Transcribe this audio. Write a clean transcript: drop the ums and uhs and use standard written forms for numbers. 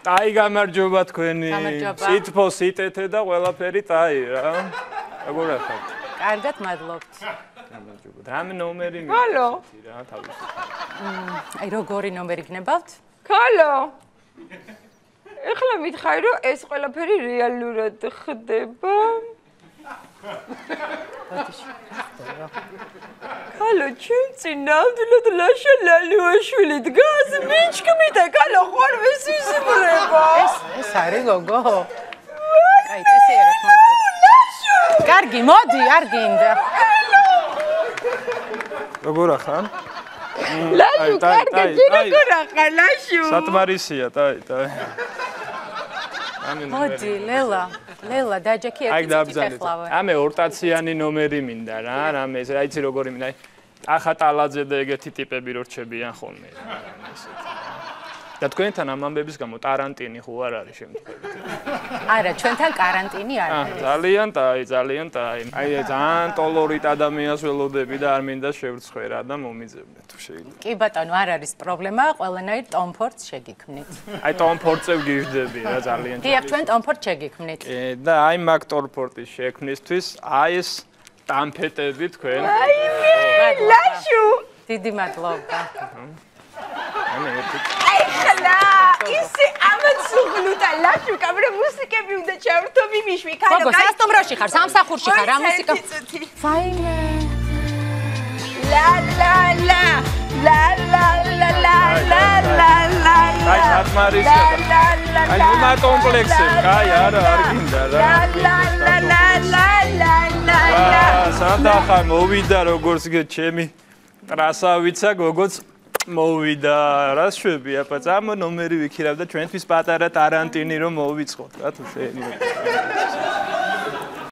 ტაი გამარჯობა თქვენი. სიტფო, სიტეთე და ყველაფერი ტაი რა. როგორ ახალ? კარგად მადლობთ. გამარჯობა. რამე ნომერი ქალო. რა თავის. აი როგორი ნომერი გნებავთ? ქალო. ეხლა მითხარი რომ ეს ყველაფერი რეალურად ხდება. ქალო, ჩვენ წინ ნამდვილად ლაშა ლალუაშვილი დგას მიჩქმით და ქალო ხოლმე სიზმრება. ეს არის ლოგო? აი, წესიერად მოიწევს. კარგი, მოდი, არ გინდა. როგორ ახან? ლაშუ, კარგი, როგორ ახან ლაშუ? სათმარისია, ტაი. მოდი, ლელა, დაჯექი ერთი წუთი ხლავე. ამე ორტაციანი ნომერი მინდა რა, რამე ეს აიცი როგორი მინდა. ახა ტალაძე და ეგეთი ტიპები რო რჩებიან ხოლმე. და თქვენთან ამ ამბების გამო ტარანტინი ხო არ არის შემთხვევით. არა, ჩვენთან კარანტინი არ არის. ძალიან ტაი. აი ძალიან ტოლორიტ ადამიანს ველოდები და არ მინდა შევრცხვერა და მომიძებნე თუ შეიძლება. კი ბატონო, არ არის პრობლემა, ყველანაირ ტომფორტს შეგიქმნით. აი ტომფორტზე ვგიჟდები რა ძალიან. დიახ, ჩვენ ტომფორტს შეგიქმნით. და აი მაგ ტომფორტის შექმნისთვის აი ეს ტამფეტები თქვენ. ლაშუ. დიდი მადლობა. აი ხლა, ისე ამაცუღლუდა ლაშუ, კამერა მუსიკები უნდა ჩავრთო მიმიშვი, ქალო. გოგო, სასტუმროში ხარ, სამსახურში ხარ, რა მუსიკა? ფაინე. ლა. აი სათმარისია. აი ნუმა კომპლექსები, კაი არა, არ გინდა რა. ლა. სანდახან მოვიდა როგორც ჩემი ტრასავიცა გოგოც მოვიდა რა შვები აბა წამ ნომერი ვიქირავ და ჩვენთვის პატარა ტარანტინი რომ მოვიწყოთ რა თუ შეიძლება